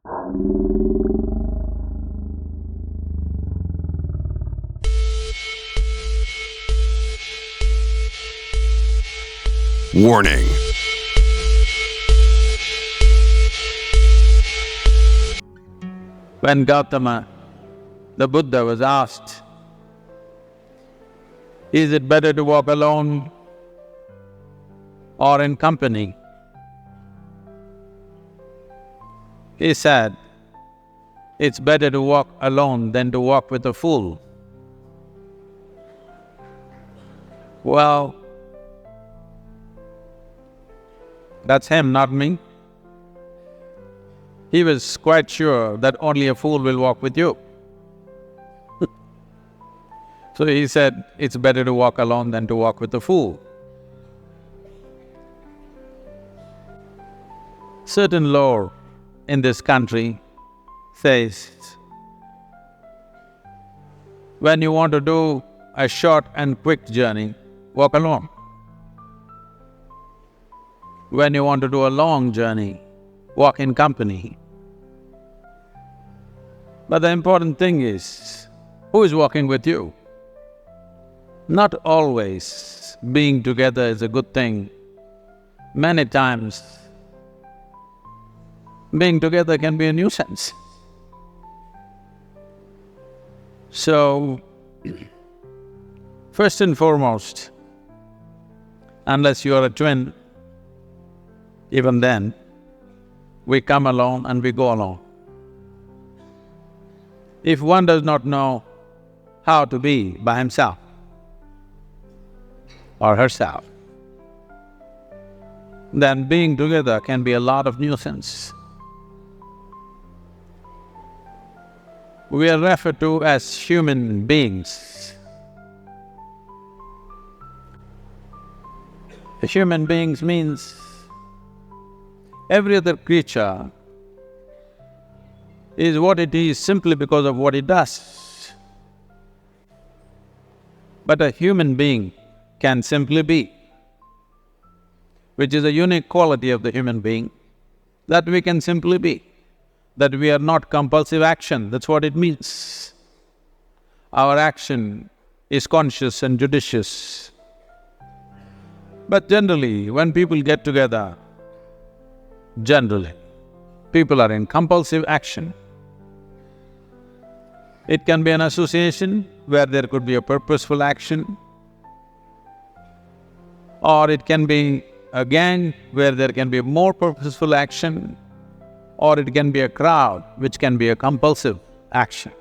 Warning. When Gautama, the Buddha, was asked, is it better to walk alone or in company? He said, it's better to walk alone than to walk with a fool. Well, that's him, not me. He was quite sure that only a fool will walk with you. So he said, it's better to walk alone than to walk with a fool. Certain law in this country says, when you want to do a short and quick journey, walk alone. When you want to do a long journey, walk in company. But the important thing is, who is walking with you? Not always being together is a good thing. Many times, being together can be a nuisance. So, first and foremost, unless you are a twin, even then, we come alone and we go alone. If one does not know how to be by himself or herself, then being together can be a lot of nuisance. We are referred to as human beings. Human beings means every other creature is what it is simply because of what it does. But a human being can simply be, which is a unique quality of the human being, that we can simply be, that we are not compulsive action, that's what it means. Our action is conscious and judicious. But generally, when people get together, people are in compulsive action. It can be an association where there could be a purposeful action, or it can be a gang where there can be more purposeful action, or it can be a crowd which can be a compulsive action.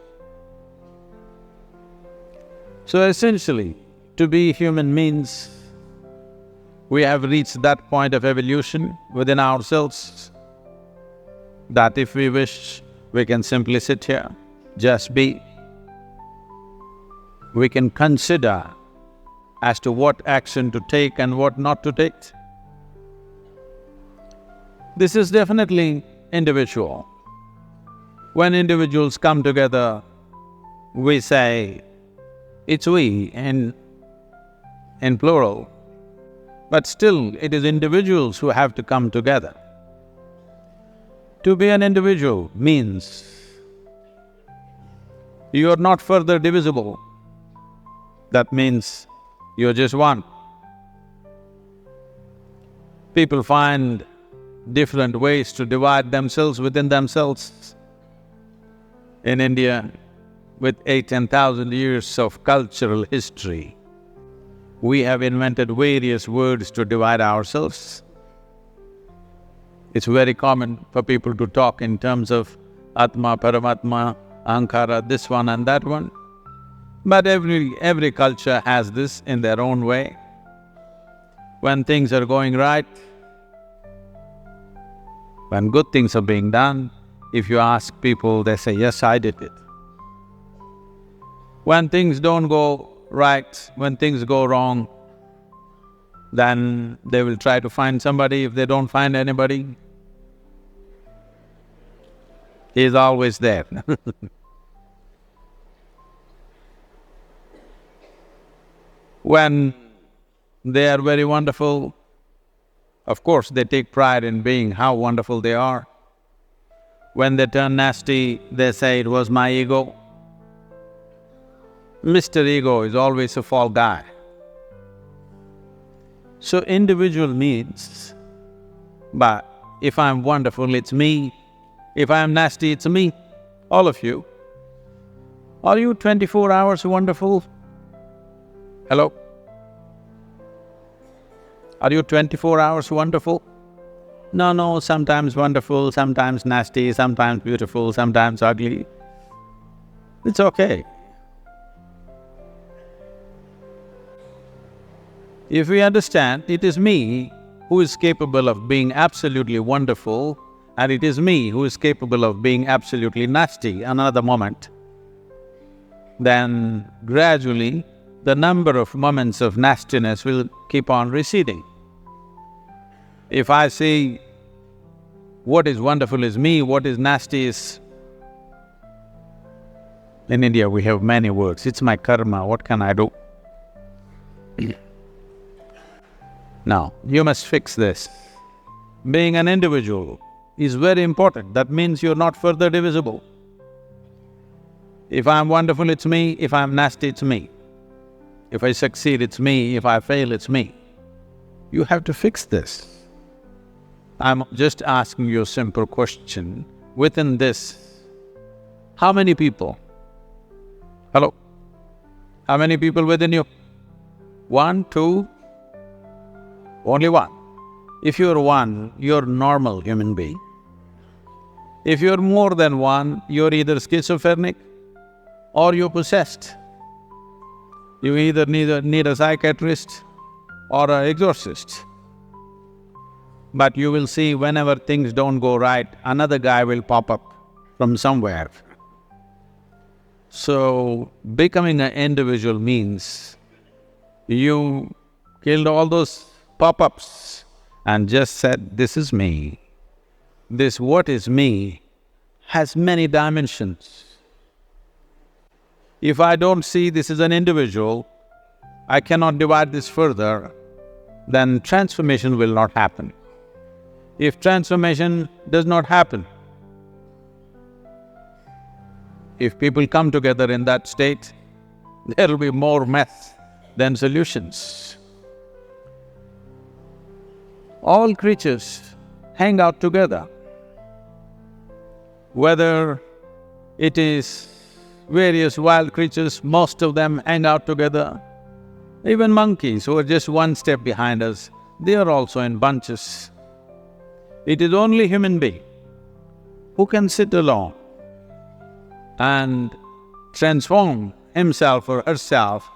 So essentially, to be human means we have reached that point of evolution within ourselves that if we wish, we can simply sit here, just be. We can consider as to what action to take and what not to take. This is definitely individual. When individuals come together, we say, it's we in plural, but still it is individuals who have to come together. To be an individual means you are not further divisible. That means you're just one. People find different ways to divide themselves within themselves. In India, with 8,000–10,000 years of cultural history, we have invented various words to divide ourselves. It's very common for people to talk in terms of Atma, Paramatma, Ahankara, this one and that one. But every culture has this in their own way. When things are going right, when good things are being done, if you ask people, they say, yes, I did it. When things don't go right, when things go wrong, then they will try to find somebody. If they don't find anybody, he is always there. When they are very wonderful, of course they take pride in being how wonderful they are. When they turn nasty, they say it was my ego. Mr. Ego is always a fall guy. So individual means, but if I'm wonderful, it's me. If I'm nasty, it's me. All of you. Are you 24 hours wonderful? Hello? Are you 24 hours wonderful? No, sometimes wonderful, sometimes nasty, sometimes beautiful, sometimes ugly. It's okay. If we understand it is me who is capable of being absolutely wonderful and it is me who is capable of being absolutely nasty another moment, then gradually the number of moments of nastiness will keep on receding. If I see what is wonderful is me, what is nasty is… In India we have many words, it's my karma, what can I do? Now, you must fix this. Being an individual is very important, that means you're not further divisible. If I'm wonderful, it's me, if I'm nasty, it's me. If I succeed, it's me, if I fail, it's me. You have to fix this. I'm just asking you a simple question. Within this, how many people? Hello? How many people within you? 1, 2? Only one. If you're one, you're a normal human being. If you're more than one, you're either schizophrenic or you're possessed. You either need a psychiatrist or an exorcist. But you will see whenever things don't go right, another guy will pop up from somewhere. So, becoming an individual means you killed all those pop-ups and just said, this is me. This what is me has many dimensions. If I don't see this as an individual, I cannot divide this further, then transformation will not happen. If transformation does not happen, if people come together in that state, there will be more mess than solutions. All creatures hang out together. Whether it is various wild creatures, most of them hang out together. Even monkeys who are just one step behind us, they are also in bunches. It is only human being who can sit alone and transform himself or herself,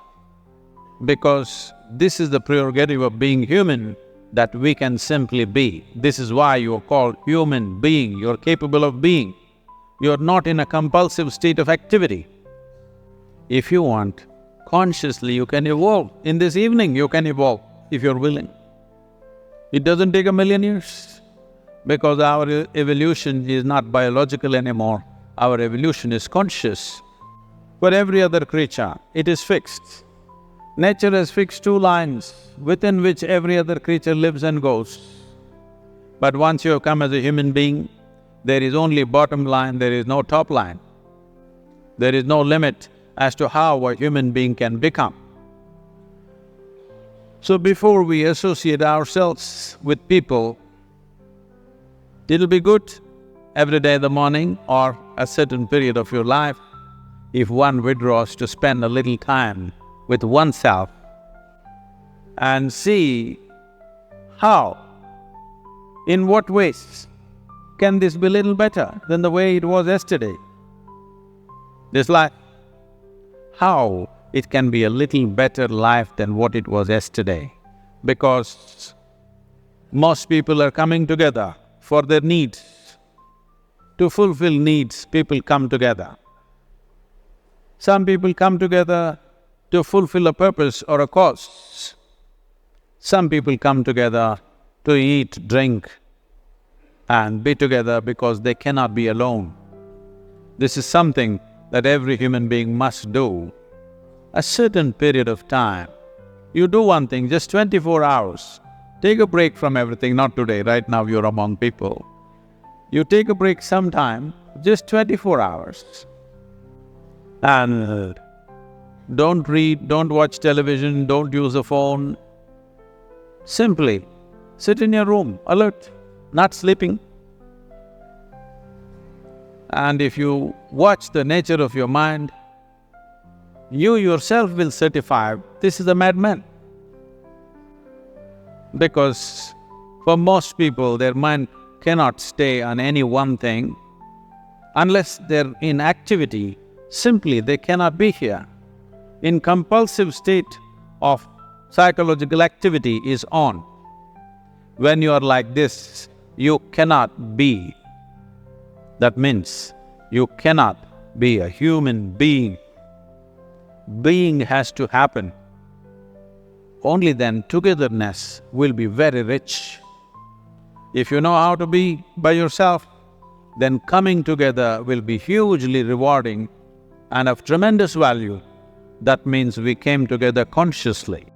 because this is the prerogative of being human, that we can simply be. This is why you are called human being, you're capable of being. You're not in a compulsive state of activity. If you want, consciously you can evolve. In this evening you can evolve, if you're willing. It doesn't take 1,000,000 years, because our evolution is not biological anymore, our evolution is conscious. For every other creature, it is fixed. Nature has fixed 2 lines within which every other creature lives and goes. But once you have come as a human being, there is only bottom line, there is no top line. There is no limit as to how a human being can become. So before we associate ourselves with people, it'll be good every day in the morning or a certain period of your life, if one withdraws to spend a little time with oneself and see how, in what ways can this be a little better than the way it was yesterday? This life, how it can be a little better life than what it was yesterday, because most people are coming together for their needs. To fulfill needs, people come together. Some people come together to fulfill a purpose or a cause. Some people come together to eat, drink and be together because they cannot be alone. This is something that every human being must do. A certain period of time, you do one thing, just 24 hours, take a break from everything, not today, right now you're among people. You take a break sometime, just 24 hours. And don't read, don't watch television, don't use a phone. Simply sit in your room, alert, not sleeping. And if you watch the nature of your mind, you yourself will certify this is a madman. Because for most people, their mind cannot stay on any one thing. Unless they're in activity, simply they cannot be here. In compulsive state of psychological activity is on. When you are like this, you cannot be. That means you cannot be a human being. Being has to happen. Only then togetherness will be very rich. If you know how to be by yourself, then coming together will be hugely rewarding and of tremendous value. That means we came together consciously.